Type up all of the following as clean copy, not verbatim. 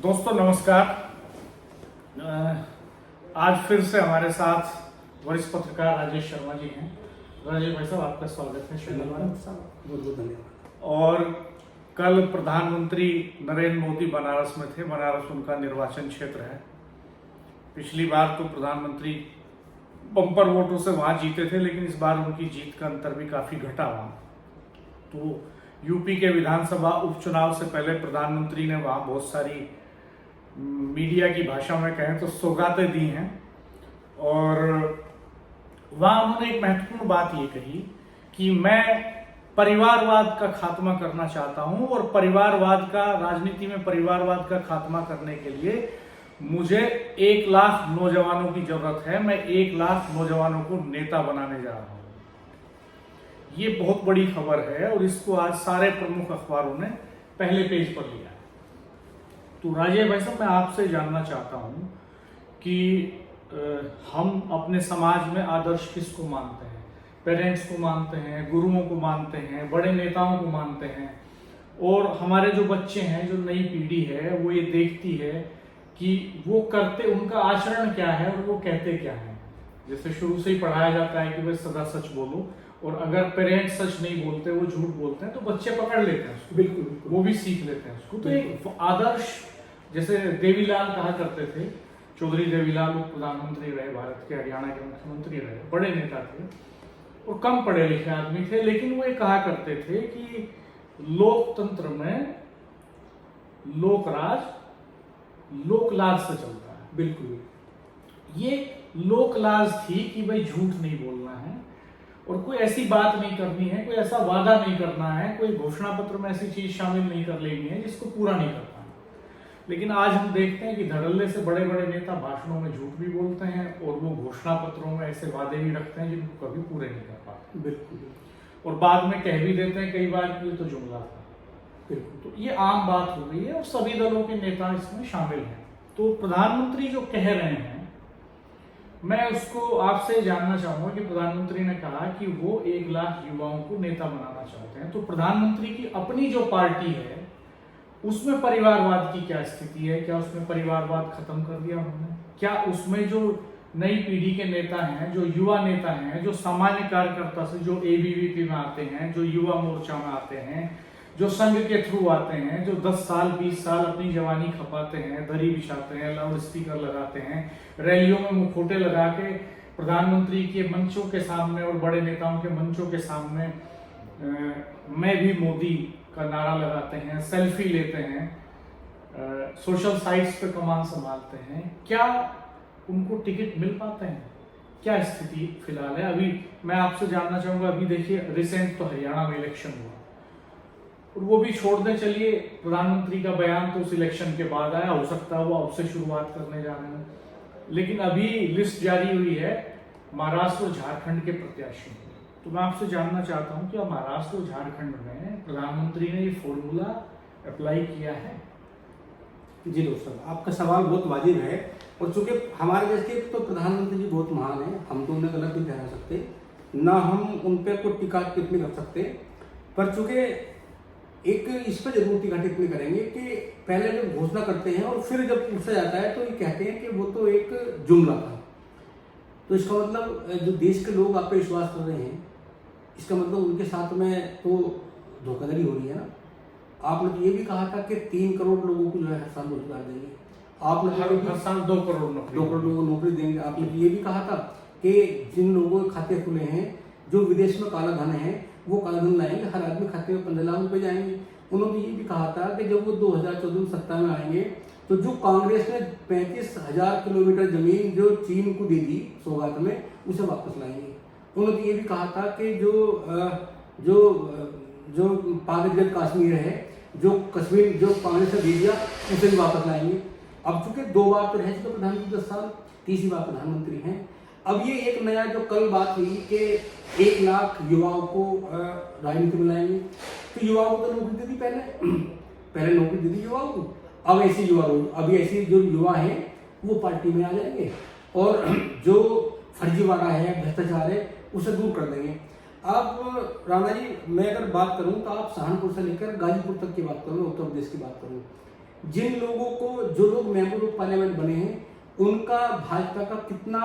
दोस्तों नमस्कार। आज फिर से हमारे साथ वरिष्ठ पत्रकार राजेश शर्मा जी हैं। राजेश भाई साहब, आपका स्वागत है। बहुत बहुत धन्यवाद। और कल प्रधानमंत्री नरेंद्र मोदी बनारस में थे। बनारस उनका निर्वाचन क्षेत्र है। पिछली बार तो प्रधानमंत्री बम्पर वोटों से वहां जीते थे, लेकिन इस बार उनकी जीत का अंतर भी काफी घटा वहां। तो यूपी के विधानसभा उपचुनाव से पहले प्रधानमंत्री ने वहां बहुत सारी मीडिया की भाषा में कहें तो सौगातें दी हैं। और वहां उन्होंने एक महत्वपूर्ण बात ये कही कि मैं परिवारवाद का खात्मा करना चाहता हूं, और परिवारवाद का, राजनीति में परिवारवाद का खात्मा करने के लिए मुझे 1 लाख नौजवानों की जरूरत है। मैं 1 लाख नौजवानों को नेता बनाने जा रहा हूं। ये बहुत बड़ी खबर है और इसको आज सारे प्रमुख अखबारों ने पहले पेज पर लिया है। तो राजेश भाई साहब, मैं आपसे जानना चाहता हूं कि हम अपने समाज में आदर्श किसको मानते हैं? पेरेंट्स को मानते हैं, गुरुओं को मानते हैं, बड़े नेताओं को मानते हैं, और हमारे जो बच्चे हैं, जो नई पीढ़ी है, वो ये देखती है कि वो करते, उनका आचरण क्या है और वो कहते क्या है। जैसे शुरू से ही पढ़ाया जाता है कि भाई सदा सच बोलो, और अगर पेरेंट्स सच नहीं बोलते, वो झूठ बोलते हैं, तो बच्चे पकड़ लेते हैं उसको। बिल्कुल, वो भी सीख लेते हैं उसको। तो एक आदर्श, जैसे देवीलाल कहा करते थे, चौधरी देवीलाल उप प्रधानमंत्री रहे, भारत के, हरियाणा के मुख्यमंत्री रहे, बड़े नेता थे और कम पढ़े लिखे आदमी थे, लेकिन वो ये कहा करते थे कि लोकतंत्र में लोकराज लोकलाज से चलता है। बिल्कुल, ये लोकलाज थी कि भाई झूठ नहीं बोलना है और कोई ऐसी बात नहीं करनी है, कोई ऐसा वादा नहीं करना है, कोई घोषणा पत्र में ऐसी चीज शामिल नहीं कर लेनी है जिसको पूरा नहीं करना है। लेकिन आज हम देखते हैं कि धड़ल्ले से बड़े बड़े नेता भाषणों में झूठ भी बोलते हैं और वो घोषणा पत्रों में ऐसे वादे भी रखते हैं जिनको कभी पूरे नहीं कर पाते। बिल्कुल, और बाद में कह भी देते हैं कई बार कि ये तो जुमला था। बिल्कुल। तो ये आम बात हो गई है और सभी दलों के नेता इसमें शामिल हैं। तो प्रधानमंत्री जो कह रहे हैं, मैं उसको आपसे जानना चाहूंगा कि प्रधानमंत्री ने कहा कि वो 1 लाख युवाओं को नेता बनाना चाहते हैं। तो प्रधानमंत्री की अपनी जो पार्टी है उसमें परिवारवाद की क्या स्थिति है? क्या उसमें परिवारवाद खत्म कर दिया उन्होंने? क्या उसमें जो नई पीढ़ी के नेता हैं, जो युवा नेता हैं, जो सामान्य कार्यकर्ता से, जो एबीवीपी में आते हैं, जो युवा मोर्चा में आते हैं, जो संघ के थ्रू आते हैं, जो 10 साल 20 साल अपनी जवानी खपाते हैं, दरी बिछाते हैं, लाउड स्पीकर लगाते हैं, रैलियों में मुखौटे लगा के प्रधानमंत्री के मंचों के सामने और बड़े नेताओं के मंचों के सामने मैं भी मोदी का नारा लगाते हैं, सेल्फी लेते हैं, सोशल साइट्स पे कमान संभालते हैं, क्या उनको टिकट मिल पाते हैं? क्या स्थिति फिलहाल है? अभी मैं आपसे जानना चाहूंगा, अभी देखिए रिसेंट तो हरियाणा में इलेक्शन हुआ और वो भी छोड़ दें, चलिए प्रधानमंत्री का बयान तो उस इलेक्शन के बाद आया, हो सकता है वो अब से शुरुआत करने जा रहे हैं, लेकिन अभी लिस्ट जारी हुई है महाराष्ट्र और झारखंड के प्रत्याशियों की। तो मैं आपसे जानना चाहता हूं कि महाराष्ट्र और झारखंड में प्रधानमंत्री ने ये फॉर्मूला अप्लाई किया है? जी दोस्तों, आपका सवाल बहुत वाजिब है। और चूंकि हमारे देश के तो प्रधानमंत्री जी बहुत महान है, हम तो उन्हें गलत नहीं ठहरा सकते, ना हम उन पर कोई टीका टिप्पणी कर सकते। पर चूंकि एक इस पर जरूर टीका टिप्पणी करेंगे कि पहले जब घोषणा करते हैं और फिर जब पूछा जाता है तो ये कहते हैं कि वो तो एक जुमला था। तो इसका मतलब जो देश के लोग आप पे विश्वास कर रहे हैं, इसका मतलब उनके साथ में तो धोखाधड़ी हो रही है ना। आपने तो ये भी कहा था कि 3 करोड़ लोगों को जो है हर साल रोजगार देंगे। आपने हर साल 2 करोड़ लोगों को नौकरी देंगे। आपने तो ये भी कहा था कि जिन लोगों के खाते खुले हैं, जो विदेश में काला धन है, वो काला धन लाएंगे, हर आदमी खाते में 15 लाख रुपए जाएंगे। उन्होंने ये भी कहा था कि जब वो 2014 में सत्ता में आएंगे तो जो कांग्रेस ने 35,000 किलोमीटर जमीन जो चीन को दे दी सौगात में, उसे वापस लाएंगे। उन्होंने ये भी कहा था कि जो पाकजात कश्मीर है, जो कश्मीर जो कांग्रेस ने दे दिया, उसे भी वापस लाएंगे। अब चूंकि 2 बार तो रह चुके प्रधानमंत्री 10 साल, तीसरी बार प्रधानमंत्री हैं। अब ये एक नया जो कल बात हुई कि 1 लाख युवाओं को राजनीति में लाएंगे, तो युवाओं को तो नौकरी दे दी, पहले नौकरी दे दी युवाओं को। अब ऐसे जो युवा हैं वो पार्टी में आ जाएंगे और जो फर्जीवाड़ा है, भ्रष्टाचार है, उसे दूर कर देंगे। अब राणा जी, मैं अगर बात करूं तो आप सहारनपुर से लेकर गाजीपुर तक की बात करूं, उत्तर प्रदेश की बात करूं, जिन लोगों को, जो लोग मेंबर ऑफ पार्लियामेंट बने हैं, उनका भाजपा का कितना,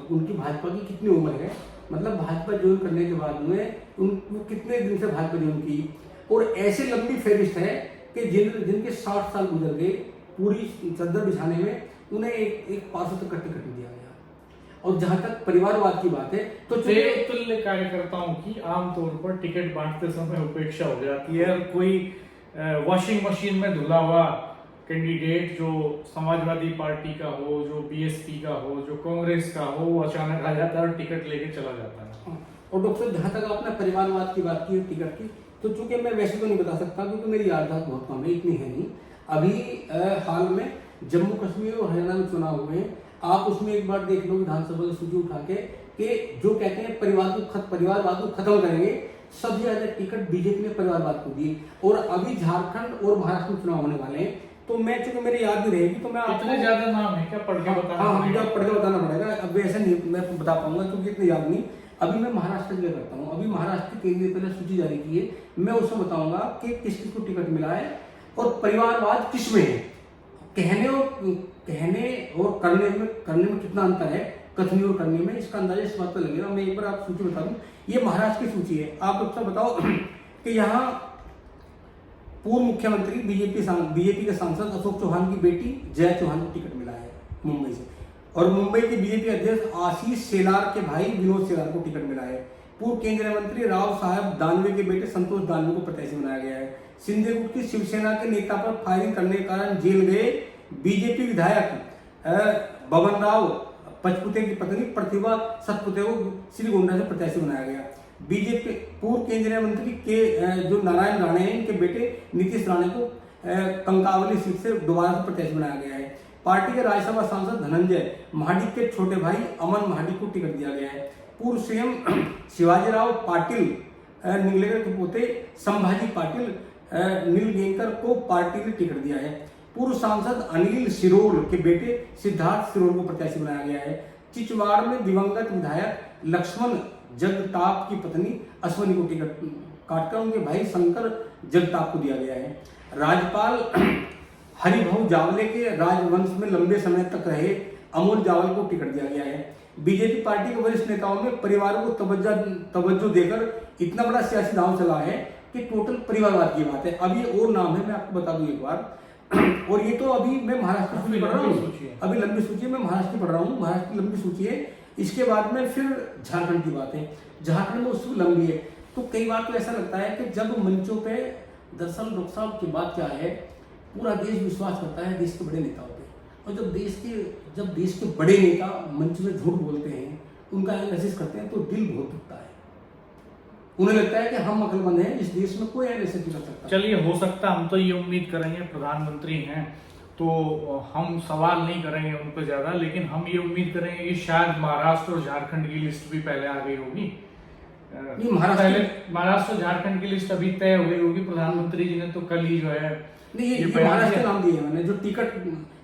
उनकी भाजपा की कितनी उम्र है, मतलब भाजपा ज्वाइन करने के बाद में वो कितने दिन से भाजपा ज्वाइन की, और ऐसे लंबी फहरिस्त है कि जिनके 60 साल गुजर गए पूरी चद्दर बिछाने में, उन्हें एक पार्षद तक टिकट नहीं दिया गया। और जहां तक परिवारवाद की बात है तो तुल्य कार्यकर्ताओं की आमतौर पर टिकट बांटते समय उपेक्षा हो जाती है, और कोई वॉशिंग मशीन में धुला हुआ कैंडिडेट जो समाजवादी पार्टी का हो, जो बीएसपी का हो, जो कांग्रेस का हो, वो अचानक आ जाता है और टिकट लेके चला जाता है। और डॉक्टर साहब, जहां तक आपने परिवारवाद की बात की टिकट की, तो चूंकि मैं वैसे तो नहीं बता सकता क्योंकि मेरी याददाश्त बहुत कम है, इतनी है नहीं। अभी हाल में जम्मू कश्मीर और हरियाणा में चुनाव हुए, आप उसमें एक बार देख लो विधानसभा की सूची उठा के कि जो कहते हैं परिवारवाद को खत्म करेंगे, सबसे ज्यादा टिकट बीजेपी ने परिवारवाद को दी। और अभी झारखंड और महाराष्ट्र में चुनाव होने वाले हैं, तो मैं चूंकि मेरी याद नहीं रहेगी तो मैं इतने ज्यादा नाम है क्या, पढ़ के बताना? हाँ, मुझे पढ़ के बताना पड़ेगा, अब वैसे नहीं मैं बता पाऊंगा क्योंकि इतनी याद नहीं। अभी मैं महाराष्ट्र के लिए करता हूँ, अभी महाराष्ट्र की केंद्रीय पहले सूची जारी की है, मैं उसमें बताऊंगा कि किस किस को टिकट मिला है और परिवारवाद किस में है। कहने और करने में कितना अंतर है, कथनी और करने में, इसका अंदाजा इस बात पर लगेगा। मैं एक बार आप सूची बता दूं, ये महाराष्ट्र की सूची है। आप लोग बताओ कि यहाँ पूर्व मुख्यमंत्री बीजेपी के सांसद अशोक चौहान की बेटी जया चौहान को टिकट मिला है मुंबई से, और मुंबई के बीजेपी अध्यक्ष आशीष शेलार के भाई विनोद शेलार को टिकट मिला है। पूर्व केंद्रीय मंत्री राव साहब दानवे के बेटे संतोष दानवे को प्रत्याशी बनाया गया है। सिंधे गुट की शिवसेना के नेता पर फायरिंग करने के कारण जेल गए बीजेपी विधायक बबन राव पचपुते की पत्नी प्रतिभा सतपुते को श्रीगोंडा से प्रत्याशी बनाया गया। बीजेपी पूर्व केंद्रीय मंत्री के जो नारायण राणे हैं, इनके बेटे नीतीश राणे को कंकावली सीट से दोबारा से प्रत्याशी बनाया गया है। पार्टी के राज्यसभा सांसद धनंजय महाडिक के छोटे भाई अमन महाडिक को टिकट दिया गया है। पूर्व सीएम शिवाजीराव पाटिल निगलेकर के पोते संभाजी पाटिल नीलगेंकर को पार्टी ने टिकट दिया है। पूर्व सांसद अनिल सिरोल के बेटे सिद्धार्थ सिरोल को प्रत्याशी बनाया गया है। चिचवाड़ में दिवंगत विधायक लक्ष्मण जगताप की पत्नी अश्वनी को टिकट काटकर उनके भाई शंकर जगताप को दिया गया है। राज्यपाल हरिभाऊ जावले के राजवंश में लंबे समय तक रहे अमोल जावल को टिकट दिया गया है। बीजेपी पार्टी के वरिष्ठ नेताओं में परिवारों को तवज्जो देकर इतना बड़ा सियासी दांव चला है कि टोटल परिवारवाद की बात है। अभी और नाम है, मैं आपको बता दूं एक बार, और ये तो अभी मैं महाराष्ट्र की पढ़ रहा हूँ, अभी लंबी सूची है, मैं महाराष्ट्र की पढ़ रहा हूँ, महाराष्ट्र की लंबी सूची है। इसके बाद में फिर झारखंड की बात है, झारखंड में उसकी लंबी है। तो कई बार तो ऐसा लगता है कि जब मंचों पे, दरअसल डॉक्टर साहब की बात क्या है, पूरा देश विश्वास करता है देश के बड़े नेताओं पे, और जब देश के बड़े नेता मंच में झूठ बोलते हैं, उनका एनालिसिस करते हैं, तो दिल बहुत दुखता है। उन्हें लगता है कि हम अक्लमंद हैं, इस देश में कोई एनालिसिस नहीं कर सकता। चलिए, हो सकता, हम तो ये उम्मीद करेंगे, प्रधानमंत्री हैं तो हम सवाल नहीं करेंगे उन पर ज्यादा, लेकिन हम ये उम्मीद करेंगे कि शायद महाराष्ट्र और झारखंड की लिस्ट भी पहले आ गई होगी। महाराष्ट्र और झारखंड की लिस्ट अभी तय हो गई होगी, प्रधानमंत्री जी ने तो कल ही जो है ये महाराष्ट्र के नाम दिए हैं मैंने, जो टिकट,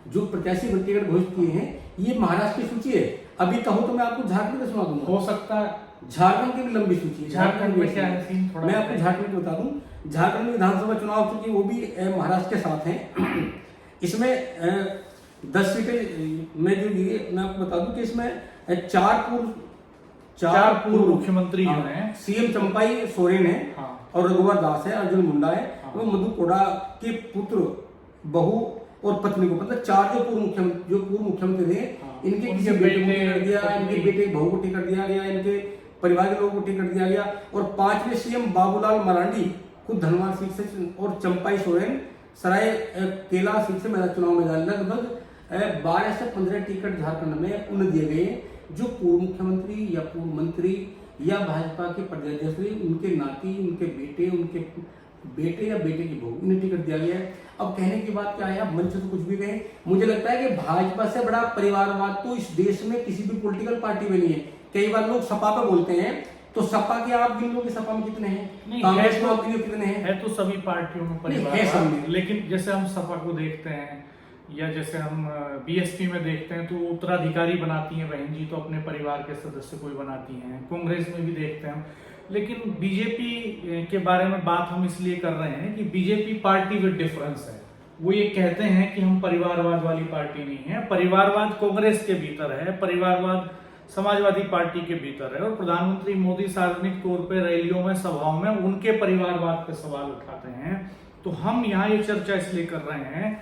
जो प्रत्याशी टिकट घोषित किए हैं, ये महाराष्ट्र की सूची है। अभी कहूँ तो मैं आपको झारखंड का सुना दूंगा, हो सकता है झारखंड की भी लंबी सूची है। झारखंड में क्या है सीन, थोड़ा मैं आपको झारखंड की बता दूं। झारखंड में विधानसभा चुनाव चूंकि वो भी महाराष्ट्र के साथ हैं, इसमें 10 सीटें में जो ये मैं आपको बता दूं कि इसमें चार पूर्व मुख्यमंत्री जो हैं, सीएम चंपाई सोरेन है, और रघुवर दास है, अर्जुन मुंडा है, और मधु कोड़ा के पुत्र, बहू और पत्नी को, मतलब 4 जो पूर्व मुख्यमंत्री थे, इनके किसी बेटे को टिकट दिया, इनके बेटे बहू को टिकट दिया गया, इनके परिवार के लोगों को टिकट दिया गया। और 5वें सीएम बाबूलाल मरांडी खुद धनबाद सीट से, और चंपाई सोरेन सराय केला सीट से चुनाव मैदान, लगभग 12 से 15 टिकट झारखंड में उन्हें दिए गए, जो पूर्व मुख्यमंत्री या पूर्व मंत्री या भाजपा के प्रदेश, उनके नाती, उनके बेटे या बेटे की बहू, इन्हें टिकट दिया गया है। अब कहने की बात क्या है, अब मंच तो कुछ भी कहें, मुझे लगता है कि भाजपा से बड़ा परिवारवाद तो इस देश में किसी भी पॉलिटिकल पार्टी में नहीं है। कई बार लोग सपा पे बोलते हैं, तो सपा के आप गिन लो कि सपा में कितने हैं, कांग्रेस में आप गिन लो कितने हैं, है तो सभी पार्टियों में परिवार, लेकिन जैसे हम सपा को देखते हैं या जैसे हम बीएसपी में देखते हैं, तो उत्तराधिकारी बनाती हैं बहन जी, तो अपने परिवार के सदस्य कोई बनाती हैं। कांग्रेस में भी देखते हैं, लेकिन बीजेपी के बारे में बात हम इसलिए कर रहे हैं कि बीजेपी पार्टी विद डिफरेंस है, वो ये कहते हैं कि हम परिवारवाद वाली पार्टी नहीं है। परिवारवाद कांग्रेस के भीतर है, परिवारवाद समाजवादी पार्टी के भीतर है, और प्रधानमंत्री मोदी सार्वजनिक तौर पे रैलियों में, सभाओं में उनके परिवारवाद पे सवाल उठाते हैं। तो हम यहाँ ये चर्चा इसलिए कर रहे हैं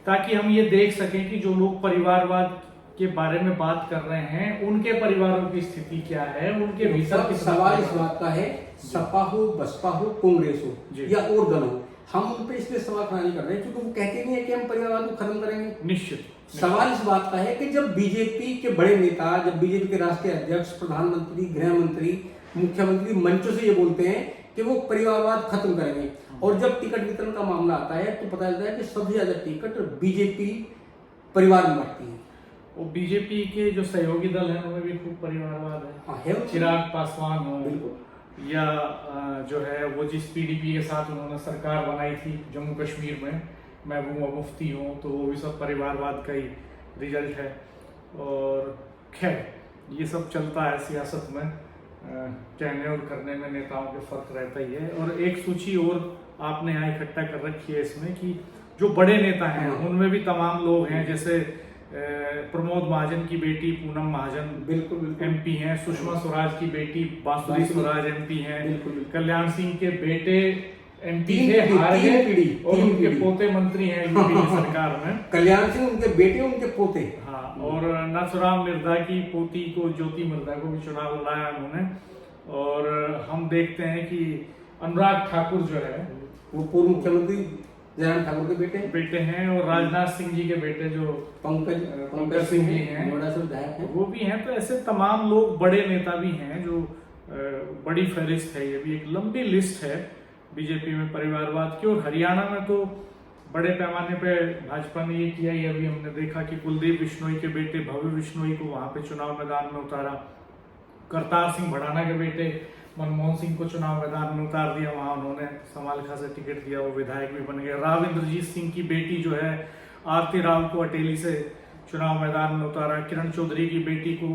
ताकि हम ये देख सकें कि जो लोग परिवारवाद के बारे में बात कर रहे हैं उनके परिवारों की स्थिति क्या है, उनके भीतर की सवाल इस बात का है, सपा हो, बसपा हो, कांग्रेस हो या और दल हो, हम उन पे इसलिए सवाल खड़ा नहीं कर रहे हैं क्योंकि वो कहते नहीं है कि हम परिवारवाद को खत्म करेंगे। निश्चित सवाल इस बात का है कि जब बीजेपी के बड़े नेता, जब बीजेपी के राष्ट्रीय अध्यक्ष, प्रधानमंत्री, गृह मंत्री, मुख्यमंत्री मंचों से ये बोलते हैं कि वो परिवारवाद खत्म करेंगे, और जब टिकट वितरण का मामला आता है तो पता चलता है कि सबसे ज्यादा टिकट बीजेपी परिवार में बांटती है। और बीजेपी के जो सहयोगी दल हैं उनमें भी खूब परिवारवाद है। हाँ, चिराग पासवान हो, बिल्कुल, या जो है वो जिस पीडीपी के साथ उन्होंने सरकार बनाई थी जम्मू कश्मीर में, महबूबा मुफ्ती हो, तो वो भी सब परिवारवाद का ही रिजल्ट है। और खैर ये सब चलता है सियासत में, कहने और करने में नेताओं के फर्क रहता ही है। और एक सूची और आपने यहाँ इकट्ठा कर रखी है इसमें कि जो बड़े नेता हैं उनमें भी तमाम लोग हैं, जैसे प्रमोद महाजन की बेटी पूनम महाजन बिल्कुल एमपी हैं, सुषमा स्वराज की बेटी बांसुरी स्वराज एमपी हैं, कल्याण सिंह के बेटे एमपी थे, हार गए, और उनके पोते मंत्री हैं यूपी की सरकार में। कल्याण सिंह उनके बेटे, उनके पोते। हाँ, और नाथुराम मिर्धा की पोती को, ज्योति मिर्धा को भी चुनाव लड़ाया उन्होंने। और हम देखते हैं कि अनुराग ठाकुर जो है वो पूर्व मुख्यमंत्री जयराम ठाकुर के बेटे हैं, और राजनाथ सिंह जी के बेटे जो पंकज सिंह जी हैं वो भी हैं। तो ऐसे तमाम लोग, बड़े नेता भी हैं जो बड़ी फहरिस्त है, ये भी एक लंबी लिस्ट है बीजेपी में परिवारवाद की। और हरियाणा में तो बड़े पैमाने पे भाजपा ने ये किया ही, अभी हमने देखा कि कुलदीप बिश्नोई के बेटे भव्य बिश्नोई को वहां पे चुनाव मैदान में उतारा, करतार सिंह भड़ाना के बेटे मनमोहन सिंह को चुनाव मैदान में उतार दिया, वहां उन्होंने समालखा से टिकट दिया, वो विधायक भी बन गए। राव इंद्रजीत सिंह की बेटी जो है आरती राव को अटेली से चुनाव मैदान में उतारा। किरण चौधरी की बेटी को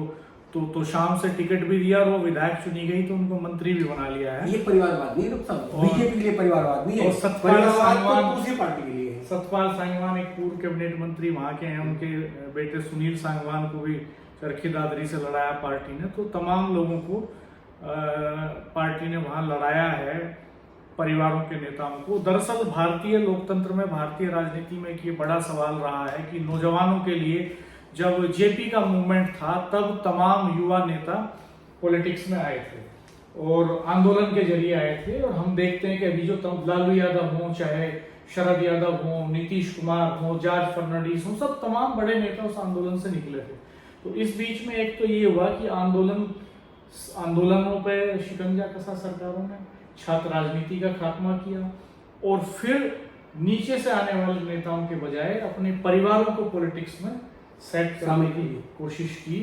तो शाम से टिकट भी दिया और वो विधायक चुनी गई, तो उनको मंत्री भी बना लिया है। ये परिवारवाद नहीं, बीजेपी के लिए परिवारवाद नहीं है, और सतपाल सांगवान दूसरी पार्टी के लिए है। सतपाल सांगवान एक पूर्व कैबिनेट मंत्री वहां के हैं, उनके बेटे सुनील सांगवान को भी चरखी दादरी से लड़ाया पार्टी ने। तो तमाम लोगों को पार्टी ने वहां लड़ाया है, परिवारों के नेताओं को। दरअसल भारतीय लोकतंत्र में, भारतीय राजनीति में एक ये बड़ा सवाल रहा है कि नौजवानों के लिए जब जेपी का मूवमेंट था तब तमाम युवा नेता पॉलिटिक्स में आए थे और आंदोलन के जरिए आए थे। और हम देखते हैं कि अभी जो लालू यादव हो, चाहे शरद यादव हो, नीतीश कुमार हो, जॉर्ज फर्नांडिस हो, सब तमाम बड़े नेता उस आंदोलन से निकले थे। तो इस बीच में एक तो ये हुआ कि आंदोलनों पे शिकंजा कसा सरकारों ने, छात्र राजनीति का खात्मा किया, और फिर नीचे से आने वाले नेताओं के बजाय अपने परिवारों को पॉलिटिक्स में सेट करने की कोशिश की।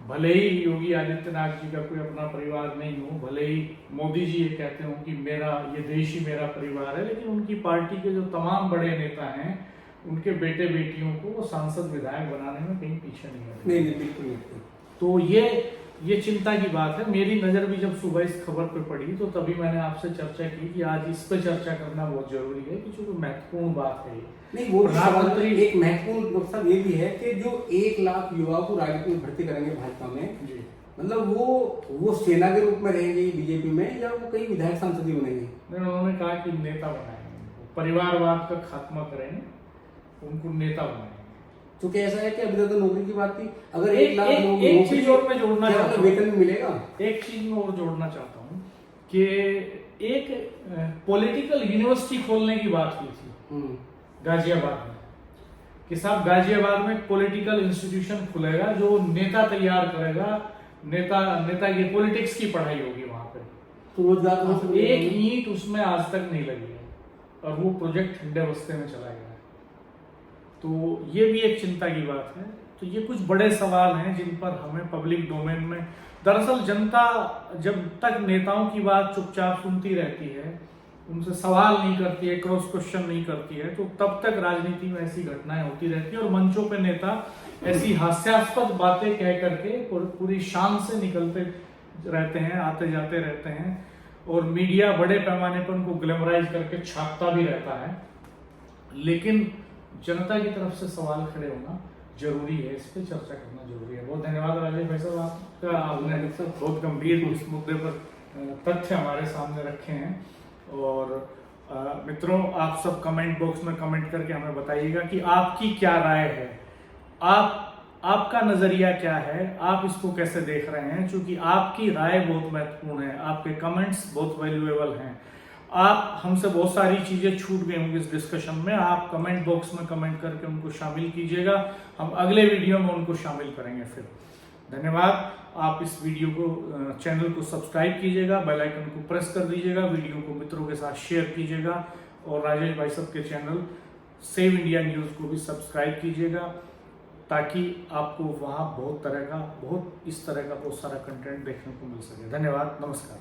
भले ही योगी आदित्यनाथ जी का कोई अपना परिवार नहीं हो, भले ही मोदी जी ये कहते हो कि मेरा ये देश ही मेरा परिवार है, लेकिन उनकी पार्टी के जो तमाम बड़े नेता हैं उनके बेटे बेटियों को वो सांसद विधायक बनाने में कहीं पीछे नहीं है। नहीं, बिल्कुल नहीं। तो ये चिंता की बात है। मेरी नजर भी जब सुबह इस खबर पे पड़ी तो तभी मैंने आपसे चर्चा की कि आज इस पे चर्चा करना बहुत जरूरी है, कि चूंकि महत्वपूर्ण बात है। नहीं, वो प्रधानमंत्री एक महत्वपूर्ण मतलब ये भी है कि जो 1 लाख युवाओं को राजनीति में भर्ती करेंगे भाजपा में जी, मतलब वो सेना के रूप में रहेंगे बीजेपी में, या वो कई विधायक सांसद ही बनेंगे? उन्होंने कहा कि नेता बनाएंगे, परिवारवाद का खात्मा करेंगे, उनको नेता बनाएंगे। क्योंकि ऐसा है कि अभी तो नौकरी की बात थी, अगर 1 लाख लोग एक चीज और मैं जोड़ना चाहता हूँ, वेतन मिलेगा। एक चीज मैं और जोड़ना चाहता हूँ कि एक पॉलिटिकल यूनिवर्सिटी खोलने की बात हुई थी गाजियाबाद में, कि साहब गाजियाबाद में पॉलिटिकल इंस्टीट्यूशन खुलेगा जो नेता तैयार करेगा, नेता की पॉलिटिक्स की पढ़ाई होगी वहां पे। तो रोजगार एक ईंट उसमें आज तक नहीं लगी है और वो प्रोजेक्ट ठंडे बस्ते में चला गया है। तो ये भी एक चिंता की बात है। तो ये कुछ बड़े सवाल हैं जिन पर हमें पब्लिक डोमेन में, दरअसल जनता जब तक नेताओं की बात चुपचाप सुनती रहती है, उनसे सवाल नहीं करती है, क्रॉस क्वेश्चन नहीं करती है, तो तब तक राजनीति में ऐसी घटनाएं होती रहती है और मंचों पे नेता ऐसी हास्यास्पद बातें कह करके पूरी शान से निकलते रहते हैं, आते जाते रहते हैं, और मीडिया बड़े पैमाने पर उनको ग्लैमराइज करके छापता भी रहता है। लेकिन जनता की तरफ से सवाल खड़े होना जरूरी है, इस पे चर्चा करना जरूरी है। बहुत धन्यवाद राजेश भाई साहब आपका, आपने बहुत गंभीर इस मुद्दे पर तथ्य हमारे सामने रखे हैं। और मित्रों, आप सब कमेंट बॉक्स में कमेंट करके हमें बताइएगा कि आपकी क्या राय है, आपका नजरिया क्या है, आप इसको कैसे देख रहे हैं, क्योंकि आपकी राय बहुत महत्वपूर्ण है, आपके कमेंट्स बहुत वैल्यूएबल हैं। आप हमसे बहुत सारी चीजें छूट गई होंगी इस डिस्कशन में, आप कमेंट बॉक्स में कमेंट करके उनको शामिल कीजिएगा, हम अगले वीडियो में उनको शामिल करेंगे फिर। धन्यवाद। आप इस वीडियो को, चैनल को सब्सक्राइब कीजिएगा, बेल आइकन को प्रेस कर दीजिएगा, वीडियो को मित्रों के साथ शेयर कीजिएगा, और राजेश भाई साहब के चैनल सेव इंडिया न्यूज़ को भी सब्सक्राइब कीजिएगा, ताकि आपको वहाँ बहुत इस तरह का बहुत सारा कंटेंट देखने को मिल सके। धन्यवाद, नमस्कार।